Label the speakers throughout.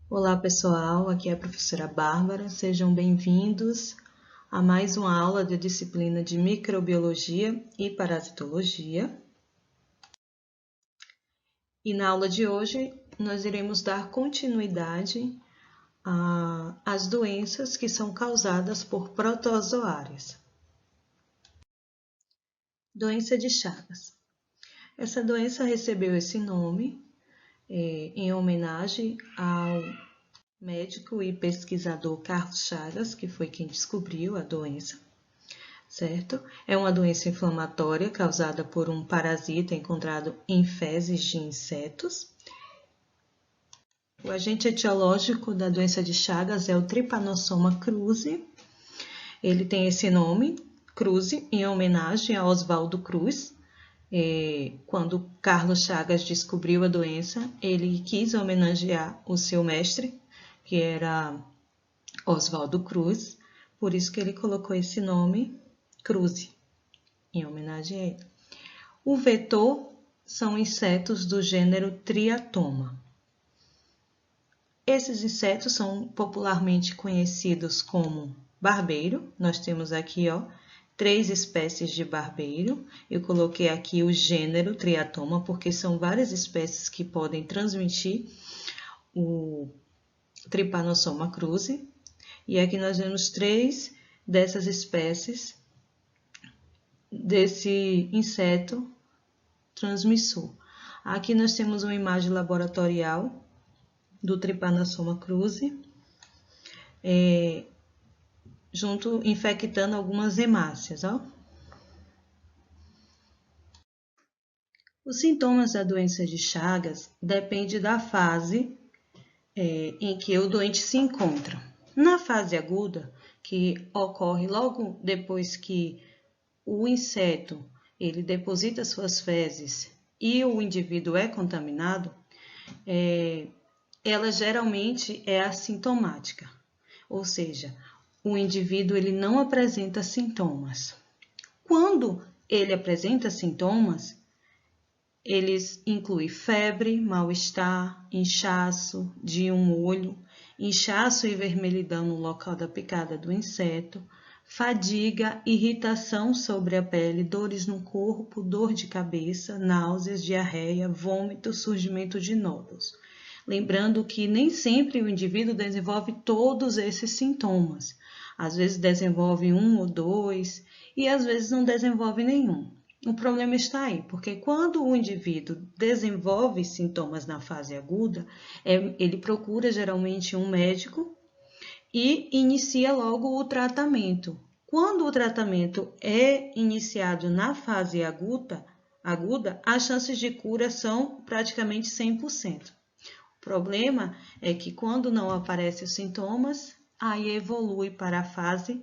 Speaker 1: Olá pessoal, aqui é a professora Bárbara, sejam bem-vindos a mais uma aula da disciplina de Microbiologia e Parasitologia. E na aula de hoje nós iremos dar continuidade às doenças que são causadas por protozoários. Doença de Chagas. Essa doença recebeu esse nome em homenagem ao médico e pesquisador Carlos Chagas, que foi quem descobriu a doença, certo? É uma doença inflamatória causada por um parasita encontrado em fezes de insetos. O agente etiológico da doença de Chagas é o Trypanosoma cruzi. Ele tem esse nome, Cruzi, em homenagem a Oswaldo Cruz. Quando Carlos Chagas descobriu a doença, ele quis homenagear o seu mestre, que era Oswaldo Cruz, por isso que ele colocou esse nome, Cruzi, em homenagem a ele. O vetor são insetos do gênero Triatoma. Esses insetos são popularmente conhecidos como barbeiro. Nós temos aqui, 3 espécies de barbeiro. Eu coloquei aqui o gênero Triatoma porque são várias espécies que podem transmitir o Trypanosoma cruzi. E aqui nós vemos 3 dessas espécies desse inseto transmissor. Aqui nós temos uma imagem laboratorial do Trypanosoma cruzi, infectando algumas hemácias. Os sintomas da doença de Chagas dependem da fase em que o doente se encontra. Na fase aguda, que ocorre logo depois que o inseto ele deposita suas fezes e o indivíduo é contaminado, ela geralmente é assintomática, ou seja, o indivíduo ele não apresenta sintomas. Quando ele apresenta sintomas, eles incluem febre, mal-estar, inchaço de um olho, inchaço e vermelhidão no local da picada do inseto, fadiga, irritação sobre a pele, dores no corpo, dor de cabeça, náuseas, diarreia, vômito, surgimento de nódulos. Lembrando que nem sempre o indivíduo desenvolve todos esses sintomas. Às vezes desenvolve 1 ou 2 e às vezes não desenvolve nenhum. O problema está aí, porque quando o indivíduo desenvolve sintomas na fase aguda, ele procura geralmente um médico e inicia logo o tratamento. Quando o tratamento é iniciado na fase aguda, as chances de cura são praticamente 100%. O problema é que quando não aparecem os sintomas, aí evolui para a fase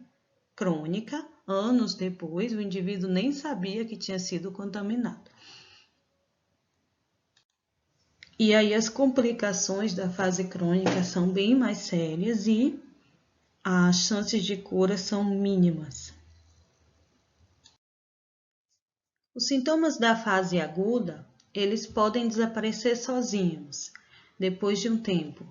Speaker 1: crônica. Anos depois, o indivíduo nem sabia que tinha sido contaminado. E aí as complicações da fase crônica são bem mais sérias e as chances de cura são mínimas. Os sintomas da fase aguda, eles podem desaparecer sozinhos, depois de um tempo.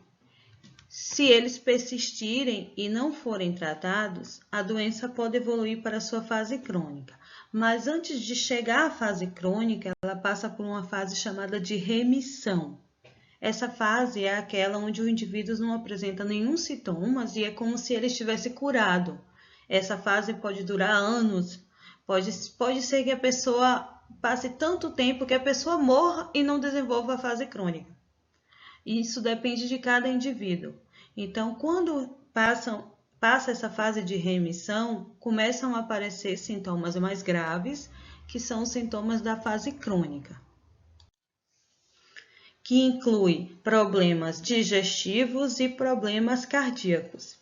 Speaker 1: Se eles persistirem e não forem tratados, a doença pode evoluir para a sua fase crônica. Mas antes de chegar à fase crônica, ela passa por uma fase chamada de remissão. Essa fase é aquela onde o indivíduo não apresenta nenhum sintomas e é como se ele estivesse curado. Essa fase pode durar anos, pode ser que a pessoa passe tanto tempo que a pessoa morra e não desenvolva a fase crônica. Isso depende de cada indivíduo. Então, quando passa essa fase de remissão, começam a aparecer sintomas mais graves, que são os sintomas da fase crônica, que inclui problemas digestivos e problemas cardíacos.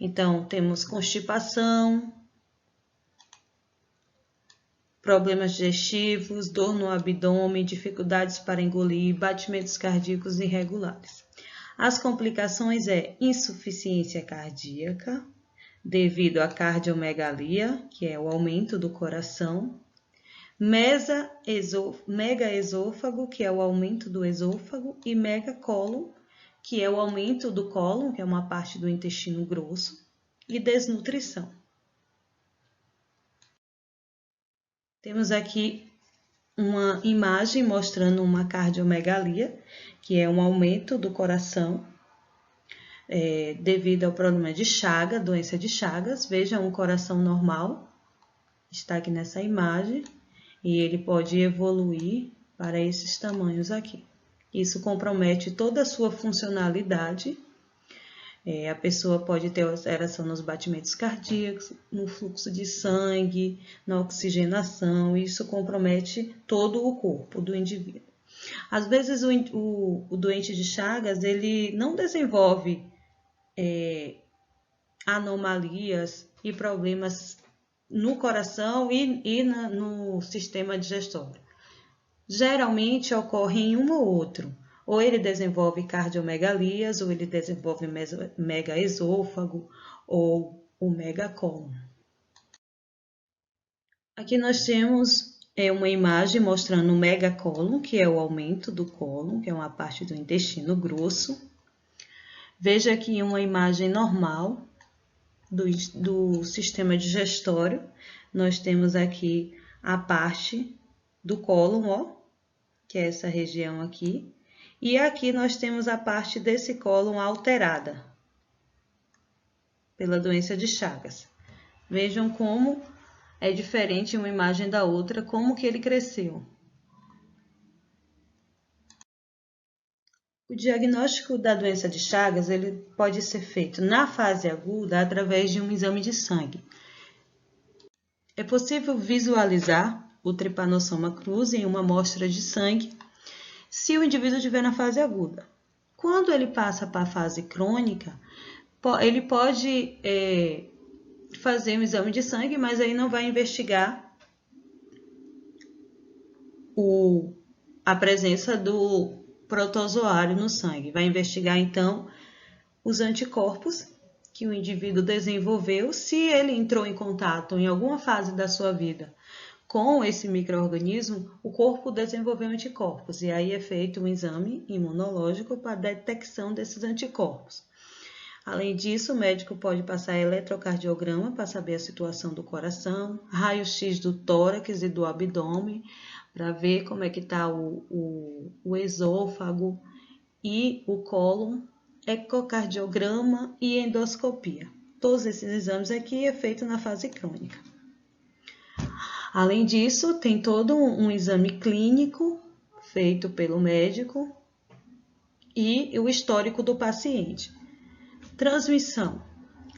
Speaker 1: Então, temos constipação, problemas digestivos, dor no abdômen, dificuldades para engolir, batimentos cardíacos irregulares. As complicações é insuficiência cardíaca, devido à cardiomegalia, que é o aumento do coração, megaesôfago, que é o aumento do esôfago, e megacólon, que é o aumento do cólon, que é uma parte do intestino grosso, e desnutrição. Temos aqui uma imagem mostrando uma cardiomegalia, que é um aumento do coração devido ao problema de Chagas, doença de Chagas. Veja, um coração normal está aqui nessa imagem e ele pode evoluir para esses tamanhos aqui. Isso compromete toda a sua funcionalidade. A pessoa pode ter alteração nos batimentos cardíacos, no fluxo de sangue, na oxigenação. Isso compromete todo o corpo do indivíduo. Às vezes o doente de Chagas ele não desenvolve anomalias e problemas no coração e no sistema digestório. Geralmente ocorre em um ou outro. Ou ele desenvolve cardiomegalias, ou ele desenvolve megaesôfago, ou o megacólon. Aqui nós temos uma imagem mostrando o megacólon, que é o aumento do cólon, que é uma parte do intestino grosso. Veja aqui uma imagem normal do sistema digestório. Nós temos aqui a parte do cólon, ó, que é essa região aqui. E aqui nós temos a parte desse cólon alterada pela doença de Chagas. Vejam como é diferente uma imagem da outra, como que ele cresceu. O diagnóstico da doença de Chagas ele pode ser feito na fase aguda através de um exame de sangue. É possível visualizar o Trypanosoma cruzi em uma amostra de sangue se o indivíduo estiver na fase aguda. Quando ele passa para a fase crônica, ele pode fazer um exame de sangue, mas aí não vai investigar a presença do protozoário no sangue. Vai investigar, então, os anticorpos que o indivíduo desenvolveu, se ele entrou em contato em alguma fase da sua vida com esse micro-organismo, o corpo desenvolveu anticorpos e aí é feito um exame imunológico para a detecção desses anticorpos. Além disso, o médico pode passar eletrocardiograma para saber a situação do coração, raio-x do tórax e do abdômen para ver como é que está o esôfago e o cólon, ecocardiograma e endoscopia. Todos esses exames aqui é feito na fase crônica. Além disso, tem todo um exame clínico feito pelo médico e o histórico do paciente. Transmissão.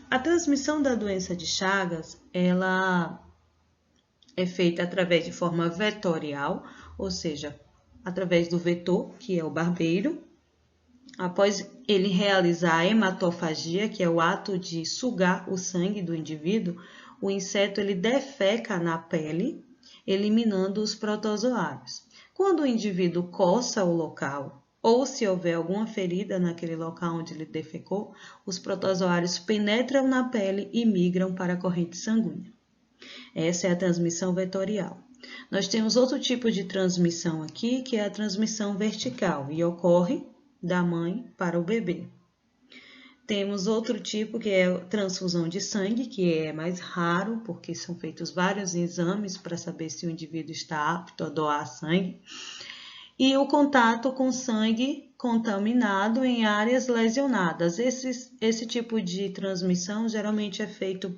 Speaker 1: A transmissão da doença de Chagas, ela é feita através de forma vetorial, ou seja, através do vetor, que é o barbeiro. Após ele realizar a hematofagia, que é o ato de sugar o sangue do indivíduo, o inseto ele defeca na pele, eliminando os protozoários. Quando o indivíduo coça o local, ou se houver alguma ferida naquele local onde ele defecou, os protozoários penetram na pele e migram para a corrente sanguínea. Essa é a transmissão vetorial. Nós temos outro tipo de transmissão aqui, que é a transmissão vertical, e ocorre da mãe para o bebê. Temos outro tipo que é a transfusão de sangue, que é mais raro, porque são feitos vários exames para saber se o indivíduo está apto a doar sangue. E o contato com sangue contaminado em áreas lesionadas. Esse tipo de transmissão geralmente é feito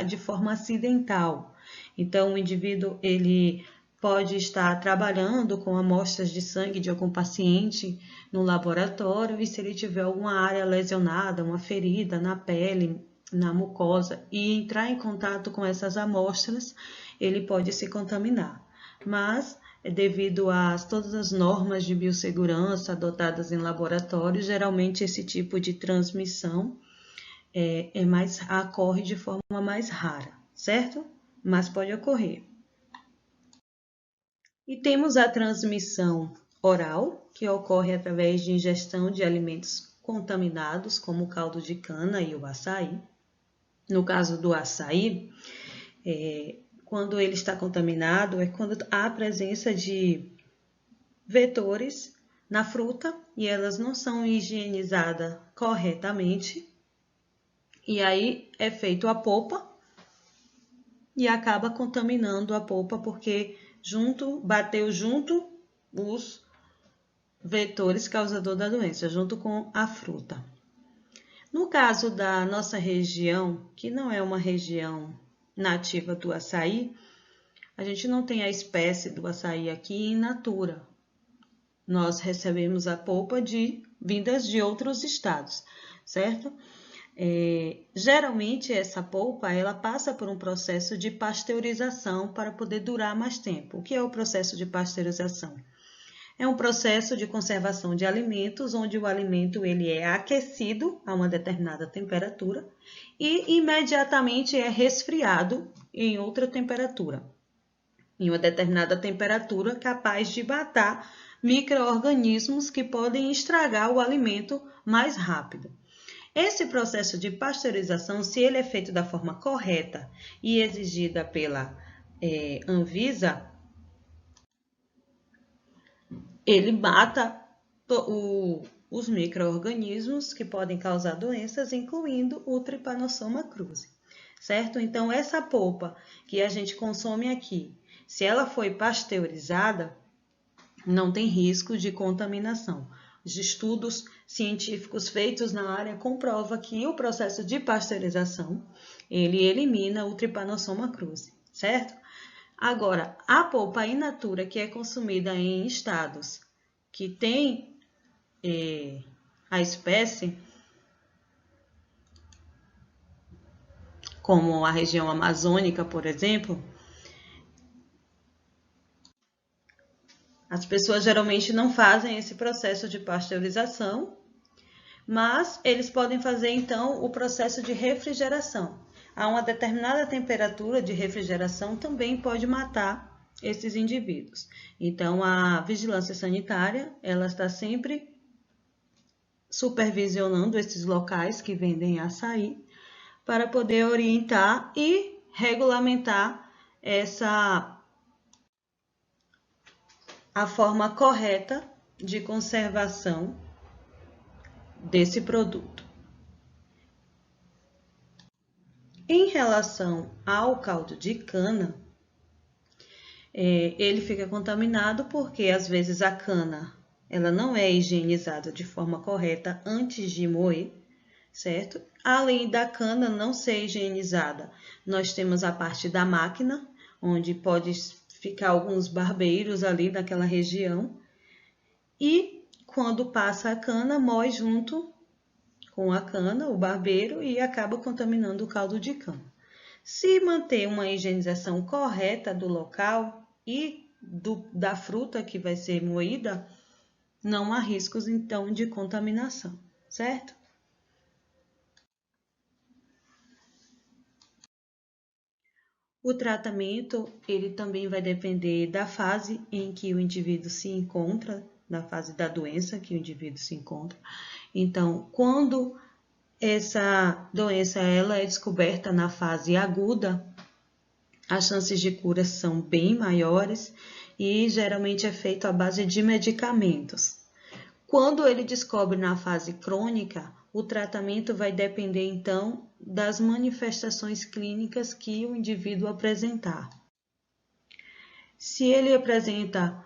Speaker 1: de forma acidental. Então, o indivíduo ele pode estar trabalhando com amostras de sangue de algum paciente no laboratório e se ele tiver alguma área lesionada, uma ferida na pele, na mucosa e entrar em contato com essas amostras, ele pode se contaminar. Mas, devido a todas as normas de biossegurança adotadas em laboratório, geralmente esse tipo de transmissão ocorre de forma mais rara, certo? Mas pode ocorrer. E temos a transmissão oral, que ocorre através de ingestão de alimentos contaminados, como o caldo de cana e o açaí. No caso do açaí, quando ele está contaminado, é quando há a presença de vetores na fruta e elas não são higienizadas corretamente. E aí é feito a polpa e acaba contaminando a polpa porque bateu junto os vetores causador da doença, junto com a fruta. No caso da nossa região, que não é uma região nativa do açaí, a gente não tem a espécie do açaí aqui in natura. Nós recebemos a polpa vindas de outros estados, certo? Geralmente essa polpa ela passa por um processo de pasteurização para poder durar mais tempo. O que é o processo de pasteurização? É um processo de conservação de alimentos, onde o alimento ele é aquecido a uma determinada temperatura e imediatamente é resfriado em outra temperatura, em uma determinada temperatura capaz de matar micro-organismos que podem estragar o alimento mais rápido. Esse processo de pasteurização, se ele é feito da forma correta e exigida pela Anvisa, ele mata os micro-organismos que podem causar doenças, incluindo o Trypanosoma cruzi, certo? Então, essa polpa que a gente consome aqui, se ela foi pasteurizada, não tem risco de contaminação. Os estudos científicos feitos na área comprovam que o processo de pasteurização, ele elimina o Trypanosoma cruzi, certo? Agora, a polpa in natura que é consumida em estados que tem a espécie, como a região amazônica, por exemplo, as pessoas geralmente não fazem esse processo de pasteurização, mas eles podem fazer então o processo de refrigeração. A uma determinada temperatura de refrigeração também pode matar esses indivíduos. Então, a vigilância sanitária, ela está sempre supervisionando esses locais que vendem açaí para poder orientar e regulamentar a forma correta de conservação desse produto. Em relação ao caldo de cana, ele fica contaminado porque às vezes a cana ela não é higienizada de forma correta antes de moer, certo? Além da cana não ser higienizada, nós temos a parte da máquina, onde pode ficar alguns barbeiros ali naquela região, e quando passa a cana, moe junto com a cana, o barbeiro, e acaba contaminando o caldo de cana. Se manter uma higienização correta do local e da fruta que vai ser moída, não há riscos, então, de contaminação, certo? O tratamento, ele também vai depender da fase em que o indivíduo se encontra, da fase da doença que o indivíduo se encontra. Então, quando essa doença ela é descoberta na fase aguda, as chances de cura são bem maiores e geralmente é feito à base de medicamentos. Quando ele descobre na fase crônica, o tratamento vai depender então das manifestações clínicas que o indivíduo apresentar. Se ele apresenta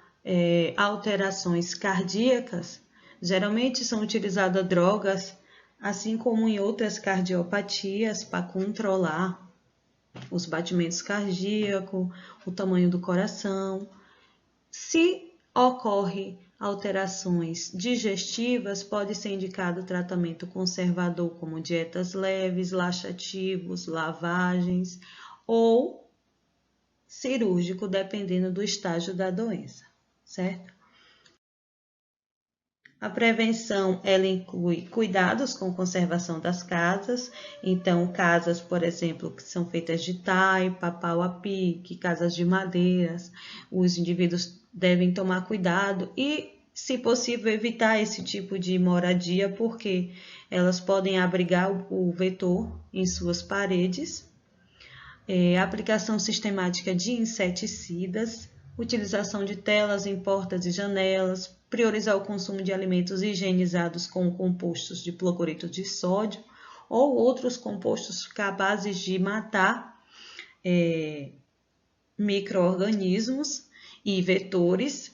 Speaker 1: alterações cardíacas, geralmente são utilizadas drogas, assim como em outras cardiopatias, para controlar os batimentos cardíacos, o tamanho do coração. Se ocorre alterações digestivas, pode ser indicado tratamento conservador, como dietas leves, laxativos, lavagens, ou cirúrgico, dependendo do estágio da doença, certo? A prevenção, ela inclui cuidados com conservação das casas, então casas, por exemplo, que são feitas de taipa, pau a pique, casas de madeiras, os indivíduos devem tomar cuidado e, se possível, evitar esse tipo de moradia, porque elas podem abrigar o vetor em suas paredes. Aplicação sistemática de inseticidas, utilização de telas em portas e janelas, priorizar o consumo de alimentos higienizados com compostos de cloreto de sódio ou outros compostos capazes de matar micro-organismos e vetores,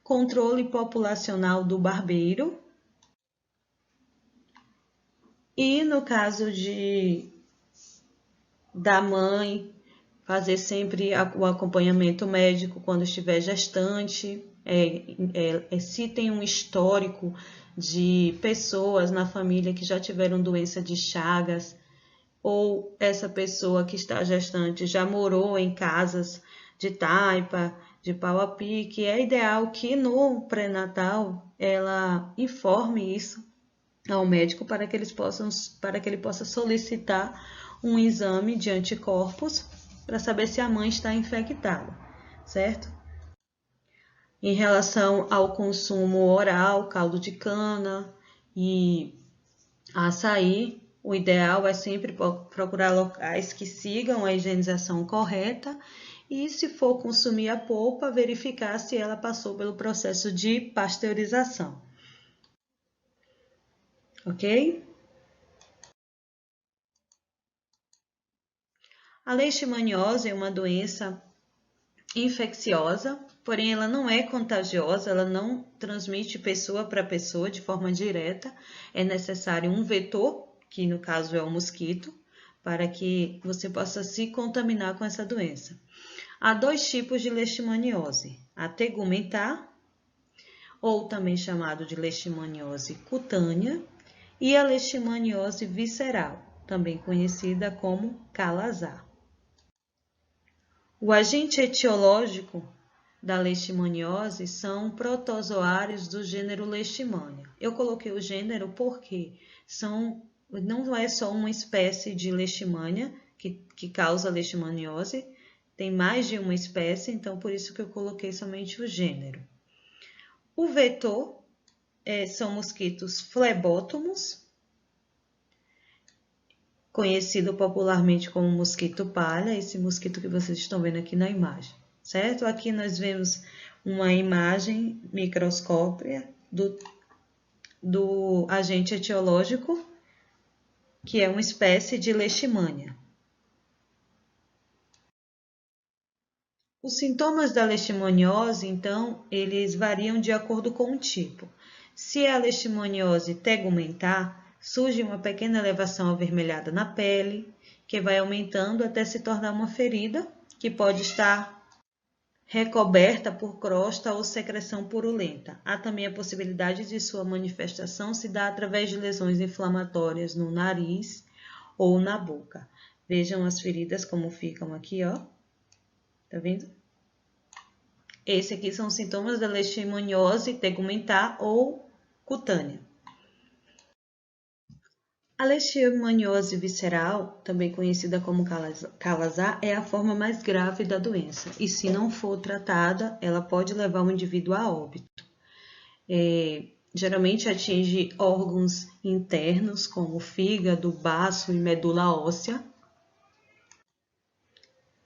Speaker 1: controle populacional do barbeiro e, no caso da mãe, fazer sempre o acompanhamento médico quando estiver gestante. Se tem um histórico de pessoas na família que já tiveram doença de Chagas, ou essa pessoa que está gestante já morou em casas de taipa, de pau a pique, é ideal que no pré-natal ela informe isso ao médico para que ele possa solicitar um exame de anticorpos para saber se a mãe está infectada, certo? Em relação ao consumo oral, caldo de cana e açaí, o ideal é sempre procurar locais que sigam a higienização correta e, se for consumir a polpa, verificar se ela passou pelo processo de pasteurização. Ok? A leishmaniose é uma doença infecciosa, porém ela não é contagiosa, ela não transmite pessoa para pessoa de forma direta. É necessário um vetor, que no caso é o mosquito, para que você possa se contaminar com essa doença. Há dois tipos de leishmaniose: a tegumentar, ou também chamado de leishmaniose cutânea, e a leishmaniose visceral, também conhecida como calazar. O agente etiológico da leishmaniose são protozoários do gênero Leishmania. Eu coloquei o gênero porque não é só uma espécie de Leishmania que causa leishmaniose, tem mais de uma espécie, então por isso que eu coloquei somente o gênero. O vetor são mosquitos flebótomos, conhecido popularmente como mosquito palha, esse mosquito que vocês estão vendo aqui na imagem, certo? Aqui nós vemos uma imagem microscópica do agente etiológico, que é uma espécie de leishmania. Os sintomas da leishmaniose, então, eles variam de acordo com o tipo. Se é a leishmaniose tegumentar, surge uma pequena elevação avermelhada na pele, que vai aumentando até se tornar uma ferida, que pode estar recoberta por crosta ou secreção purulenta. Há também a possibilidade de sua manifestação se dar através de lesões inflamatórias no nariz ou na boca. Vejam as feridas como ficam aqui, ó. Tá vendo? Esse aqui são os sintomas da leishmaniose tegumentar ou cutânea. A leishmaniose visceral, também conhecida como calazar, é a forma mais grave da doença e, se não for tratada, ela pode levar o indivíduo a óbito. Geralmente atinge órgãos internos como fígado, baço e medula óssea.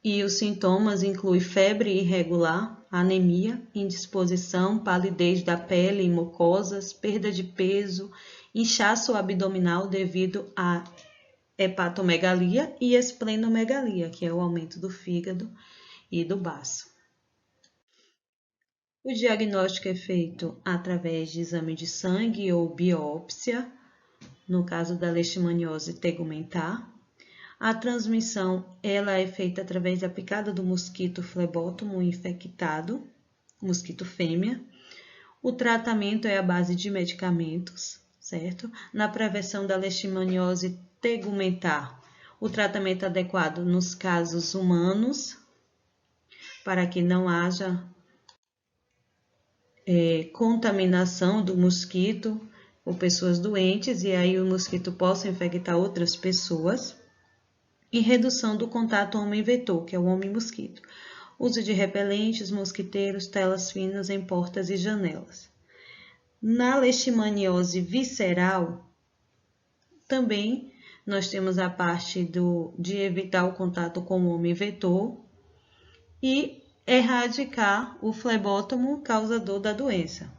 Speaker 1: E os sintomas incluem febre irregular, anemia, indisposição, palidez da pele e mucosas, perda de peso, inchaço abdominal devido à hepatomegalia e esplenomegalia, que é o aumento do fígado e do baço. O diagnóstico é feito através de exame de sangue ou biópsia, no caso da leishmaniose tegumentar. A transmissão ela é feita através da picada do mosquito flebótomo infectado, mosquito fêmea. O tratamento é à base de medicamentos, certo? Na prevenção da leishmaniose tegumentar, o tratamento adequado nos casos humanos, para que não haja contaminação do mosquito por pessoas doentes e aí o mosquito possa infectar outras pessoas. E redução do contato homem-vetor, que é o homem-mosquito. Uso de repelentes, mosquiteiros, telas finas em portas e janelas. Na leishmaniose visceral, também nós temos a parte de evitar o contato com o homem-vetor e erradicar o flebótomo causador da doença.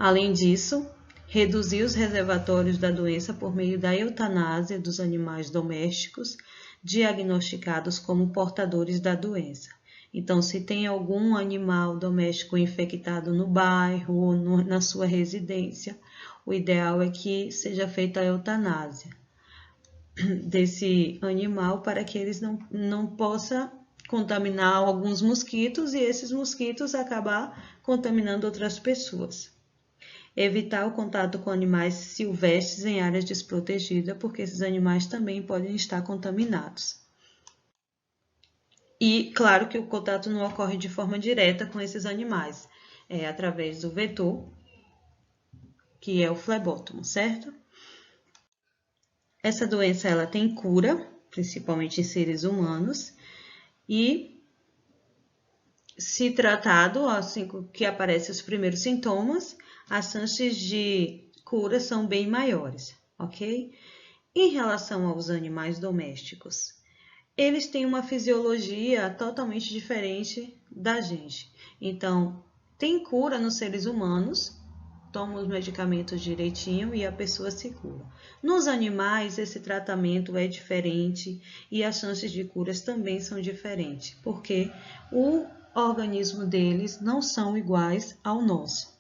Speaker 1: Além disso, reduzir os reservatórios da doença por meio da eutanásia dos animais domésticos diagnosticados como portadores da doença. Então, se tem algum animal doméstico infectado no bairro ou na sua residência, o ideal é que seja feita a eutanásia desse animal para que eles não possam contaminar alguns mosquitos e esses mosquitos acabar contaminando outras pessoas. Evitar o contato com animais silvestres em áreas desprotegidas, porque esses animais também podem estar contaminados. E, claro que o contato não ocorre de forma direta com esses animais, é através do vetor, que é o flebótomo, certo? Essa doença ela tem cura, principalmente em seres humanos, e se tratado, assim que aparecem os primeiros sintomas, as chances de cura são bem maiores, ok? Em relação aos animais domésticos, eles têm uma fisiologia totalmente diferente da gente. Então, tem cura nos seres humanos, toma os medicamentos direitinho e a pessoa se cura. Nos animais, esse tratamento é diferente e as chances de curas também são diferentes, porque o organismo deles não são iguais ao nosso.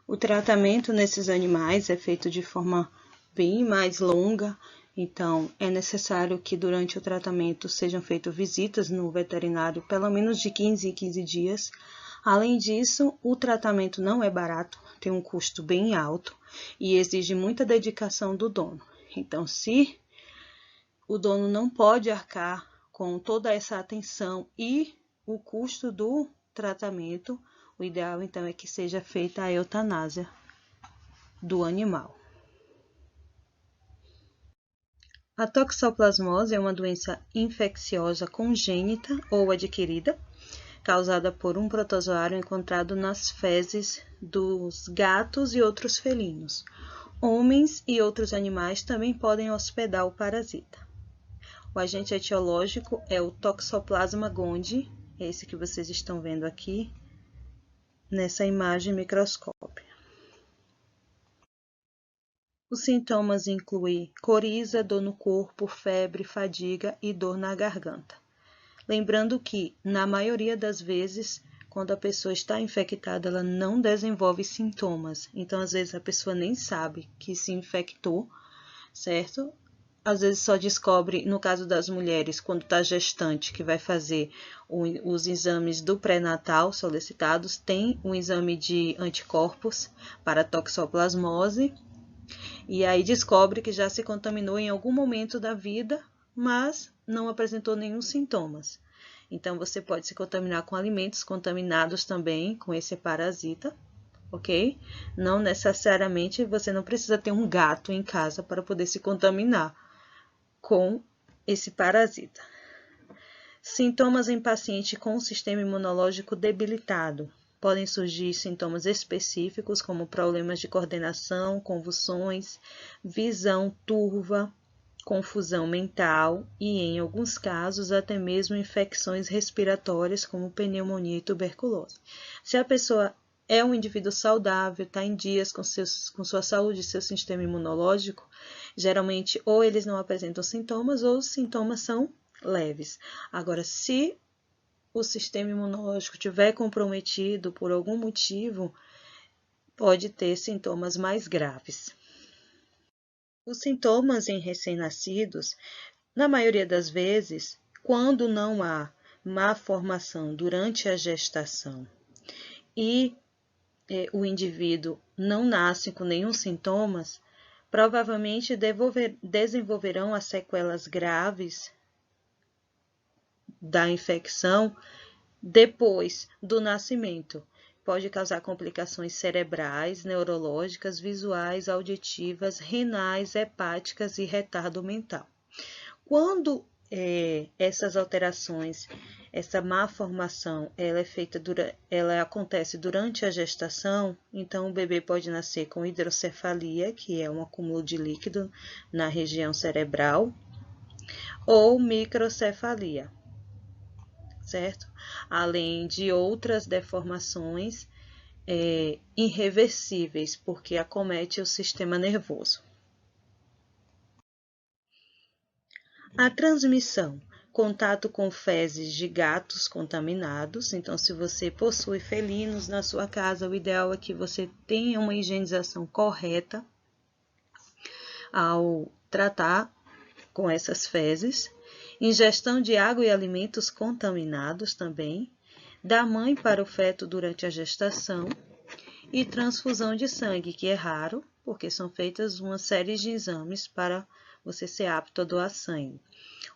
Speaker 1: O tratamento nesses animais é feito de forma bem mais longa, então é necessário que durante o tratamento sejam feitas visitas no veterinário pelo menos de 15 em 15 dias. Além disso, o tratamento não é barato, tem um custo bem alto e exige muita dedicação do dono. Então, se o dono não pode arcar com toda essa atenção e o custo do tratamento, o ideal então é que seja feita a eutanásia do animal. A toxoplasmose é uma doença infecciosa congênita ou adquirida, causada por um protozoário encontrado nas fezes dos gatos e outros felinos. Homens e outros animais também podem hospedar o parasita. O agente etiológico é o Toxoplasma gondii, esse que vocês estão vendo aqui nessa imagem microscópica. Os sintomas incluem coriza, dor no corpo, febre, fadiga e dor na garganta. Lembrando que, na maioria das vezes, quando a pessoa está infectada, ela não desenvolve sintomas. Então, às vezes, a pessoa nem sabe que se infectou, certo? Às vezes só descobre, no caso das mulheres, quando está gestante, que vai fazer os exames do pré-natal solicitados, tem um exame de anticorpos para toxoplasmose, e aí descobre que já se contaminou em algum momento da vida, mas não apresentou nenhum sintomas. Então, você pode se contaminar com alimentos contaminados também com esse parasita, ok? Não necessariamente você não precisa ter um gato em casa para poder se contaminar com esse parasita. Sintomas em paciente com o sistema imunológico debilitado. Podem surgir sintomas específicos, como problemas de coordenação, convulsões, visão turva, confusão mental e, em alguns casos, até mesmo infecções respiratórias, como pneumonia e tuberculose. Se a pessoa é um indivíduo saudável, está em dias com sua saúde e seu sistema imunológico, geralmente ou eles não apresentam sintomas ou os sintomas são leves. Agora, se o sistema imunológico estiver comprometido por algum motivo, pode ter sintomas mais graves. Os sintomas em recém-nascidos, na maioria das vezes, quando não há má formação durante a gestação e o indivíduo não nasce com nenhum sintomas, provavelmente desenvolverão as sequelas graves da infecção depois do nascimento. Pode causar complicações cerebrais, neurológicas, visuais, auditivas, renais, hepáticas e retardo mental. Quando essas alterações, essa má formação, ela acontece durante a gestação, então o bebê pode nascer com hidrocefalia, que é um acúmulo de líquido na região cerebral, ou microcefalia, certo? Além de outras deformações irreversíveis, porque acomete o sistema nervoso. A transmissão. Contato com fezes de gatos contaminados. Então, se você possui felinos na sua casa, o ideal é que você tenha uma higienização correta ao tratar com essas fezes. Ingestão de água e alimentos contaminados também. Da mãe para o feto durante a gestação. E transfusão de sangue, que é raro, porque são feitas uma série de exames para você ser apto a doar sangue.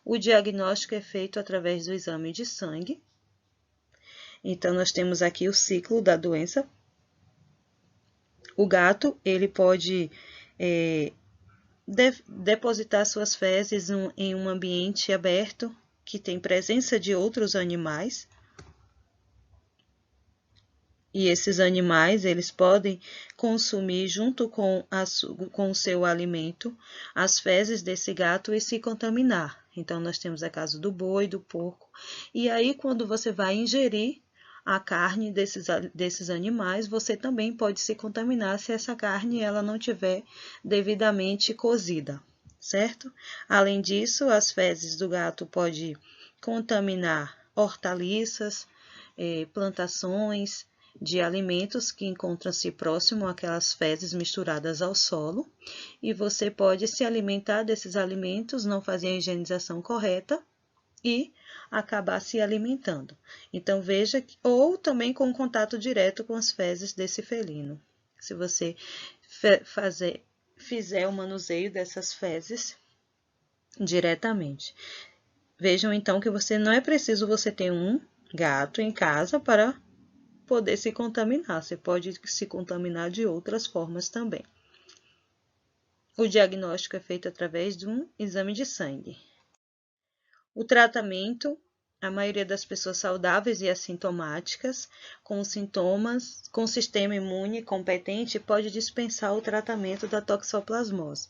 Speaker 1: O diagnóstico é feito através do exame de sangue. Então, nós temos aqui o ciclo da doença. O gato, ele pode depositar suas fezes em um ambiente aberto, que tem presença de outros animais. E esses animais, eles podem consumir junto com o seu alimento as fezes desse gato e se contaminar. Então, nós temos a caso do boi, do porco. E aí, quando você vai ingerir a carne desses animais, você também pode se contaminar se essa carne ela não tiver devidamente cozida, certo? Além disso, as fezes do gato podem contaminar hortaliças, plantações de alimentos que encontram-se próximo àquelas fezes misturadas ao solo, e você pode se alimentar desses alimentos, não fazer a higienização correta e acabar se alimentando. Então, veja, ou também com contato direto com as fezes desse felino. Se você fizer o manuseio dessas fezes diretamente. Vejam, então, que não é preciso você ter um gato em casa para poder se contaminar. Você pode se contaminar de outras formas também. O diagnóstico é feito através de um exame de sangue. O tratamento, a maioria das pessoas saudáveis e assintomáticas, com sintomas, com sistema imune competente, pode dispensar o tratamento da toxoplasmose.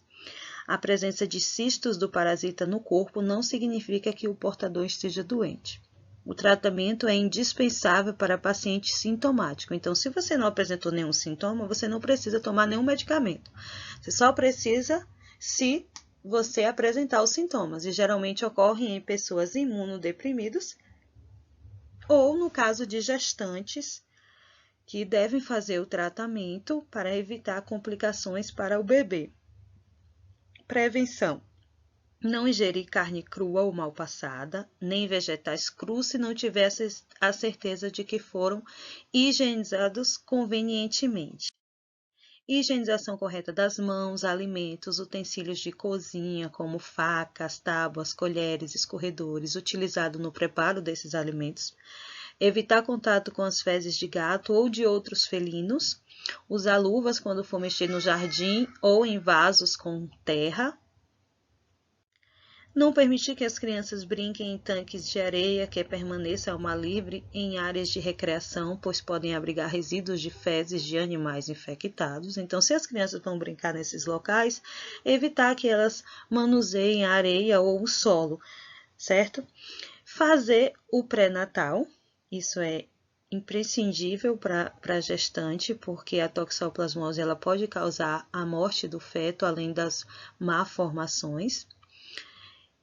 Speaker 1: A presença de cistos do parasita no corpo não significa que o portador esteja doente. O tratamento é indispensável para paciente sintomático. Então, se você não apresentou nenhum sintoma, você não precisa tomar nenhum medicamento. Você só precisa se você apresentar os sintomas. E geralmente ocorrem em pessoas imunodeprimidas ou no caso de gestantes que devem fazer o tratamento para evitar complicações para o bebê. Prevenção. Não ingerir carne crua ou mal passada, nem vegetais crus se não tiver a certeza de que foram higienizados convenientemente. Higienização correta das mãos, alimentos, utensílios de cozinha, como facas, tábuas, colheres, escorredores, utilizado no preparo desses alimentos. Evitar contato com as fezes de gato ou de outros felinos. Usar luvas quando for mexer no jardim ou em vasos com terra. Não permitir que as crianças brinquem em tanques de areia, que permaneça ao mar livre em áreas de recreação, pois podem abrigar resíduos de fezes de animais infectados. Então, se as crianças vão brincar nesses locais, evitar que elas manuseiem a areia ou o solo, certo? Fazer o pré-natal, isso é imprescindível para a gestante, porque a toxoplasmose ela pode causar a morte do feto, além das malformações.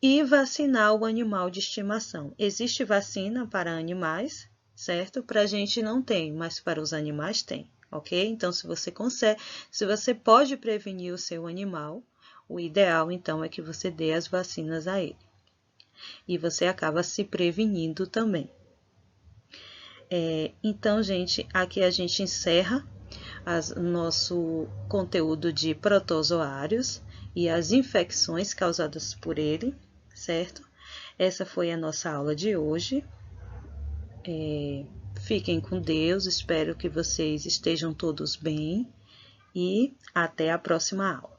Speaker 1: E vacinar o animal de estimação. Existe vacina para animais, certo? Para a gente não tem, mas para os animais tem, ok? Então, se você pode prevenir o seu animal, o ideal, então, é que você dê as vacinas a ele. E você acaba se prevenindo também. Então, gente, aqui a gente encerra nosso conteúdo de protozoários e as infecções causadas por ele, certo? Essa foi a nossa aula de hoje. Fiquem com Deus, espero que vocês estejam todos bem e até a próxima aula.